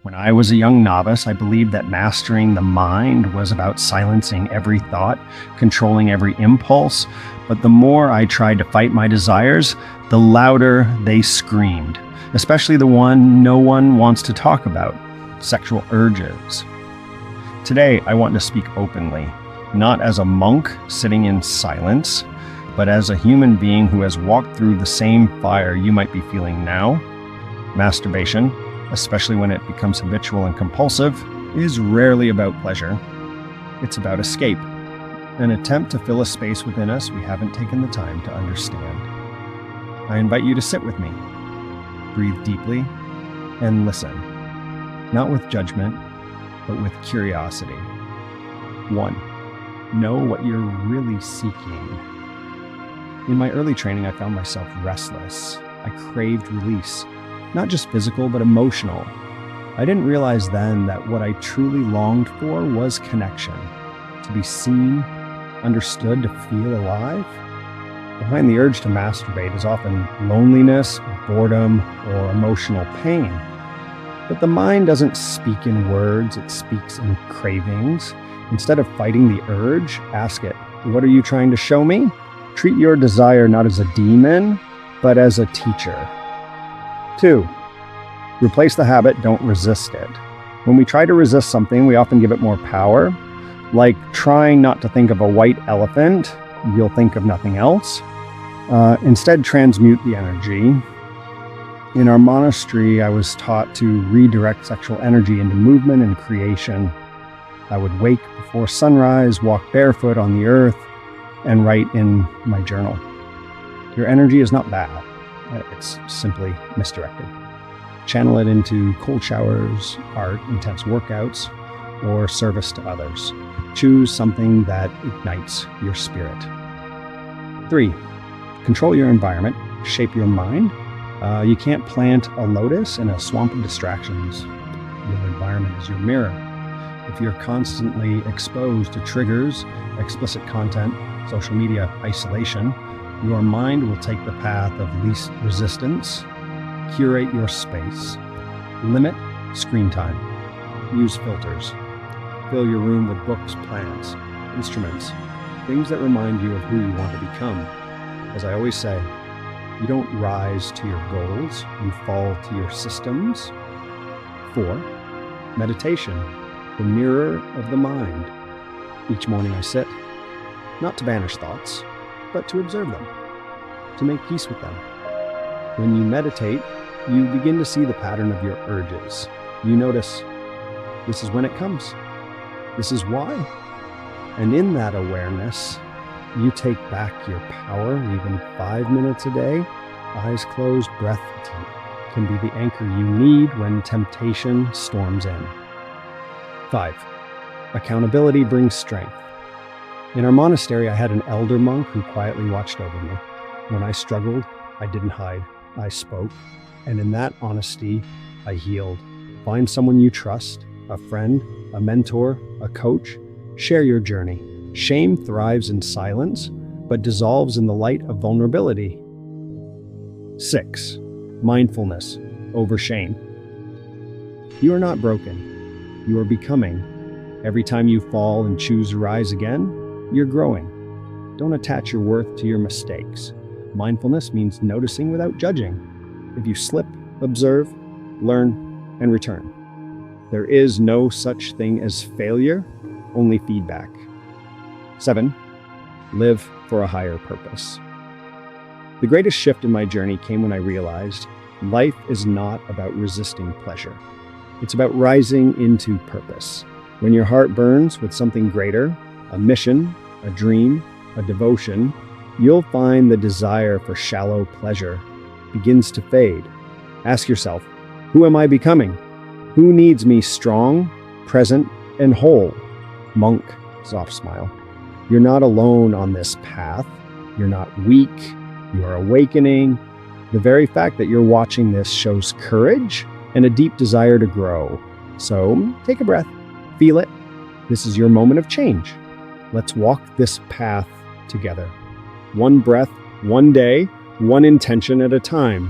When I was a young novice, I believed that mastering the mind was about silencing every thought, controlling every impulse. But the more I tried to fight my desires, the louder they screamed, especially the one no one wants to talk about, sexual urges. Today, I want to speak openly, not as a monk sitting in silence, but as a human being who has walked through the same fire you might be feeling now. Masturbation, especially when it becomes habitual and compulsive, is rarely about pleasure. It's about escape, an attempt to fill a space within us we haven't taken the time to understand. I invite you to sit with me, breathe deeply, and listen, not with judgment, but with curiosity. 1. Know what you're really seeking. In my early training, I found myself restless. I craved release. Not just physical, but emotional. I didn't realize then that what I truly longed for was connection, to be seen, understood, to feel alive. Behind the urge to masturbate is often loneliness, boredom, or emotional pain. But the mind doesn't speak in words, it speaks in cravings. Instead of fighting the urge, ask it, what are you trying to show me? Treat your desire not as a demon, but as a teacher. 2. Replace the habit, don't resist it. When we try to resist something, we often give it more power. Like trying not to think of a white elephant, you'll think of nothing else. Instead, transmute the energy. In our monastery, I was taught to redirect sexual energy into movement and creation. I would wake before sunrise, walk barefoot on the earth, and write in my journal. Your energy is not bad. It's simply misdirected. Channel it into cold showers, art, intense workouts, or service to others. Choose something that ignites your spirit. 3. Control your environment, shape your mind. You can't plant a lotus in a swamp of distractions. Your environment is your mirror. If you're constantly exposed to triggers, explicit content, social media isolation, your mind will take the path of least resistance. Curate your space. Limit screen time. Use filters. Fill your room with books, plants, instruments, things that remind you of who you want to become. As I always say, you don't rise to your goals, you fall to your systems. 4. Meditation, the mirror of the mind. Each morning I sit, not to banish thoughts, but to observe them, to make peace with them. When you meditate, you begin to see the pattern of your urges. You notice, this is when it comes. This is why. And in that awareness, you take back your power. Even 5 minutes a day, eyes closed, breath deep, can be the anchor you need when temptation storms in. 5. Accountability brings strength. In our monastery, I had an elder monk who quietly watched over me. When I struggled, I didn't hide. I spoke. And in that honesty, I healed. Find someone you trust, a friend, a mentor, a coach. Share your journey. Shame thrives in silence, but dissolves in the light of vulnerability. 6. Mindfulness over shame. You are not broken. You are becoming. Every time you fall and choose to rise again, you're growing. Don't attach your worth to your mistakes. Mindfulness means noticing without judging. If you slip, observe, learn, and return. There is no such thing as failure, only feedback. 7. Live for a higher purpose. The greatest shift in my journey came when I realized life is not about resisting pleasure. It's about rising into purpose. When your heart burns with something greater, a mission, a dream, a devotion, you'll find the desire for shallow pleasure begins to fade. Ask yourself, who am I becoming? Who needs me strong, present, and whole? Monk, soft smile. You're not alone on this path. You're not weak. You are awakening. The very fact that you're watching this shows courage and a deep desire to grow. So take a breath, feel it. This is your moment of change. Let's walk this path together. One breath, one day, one intention at a time.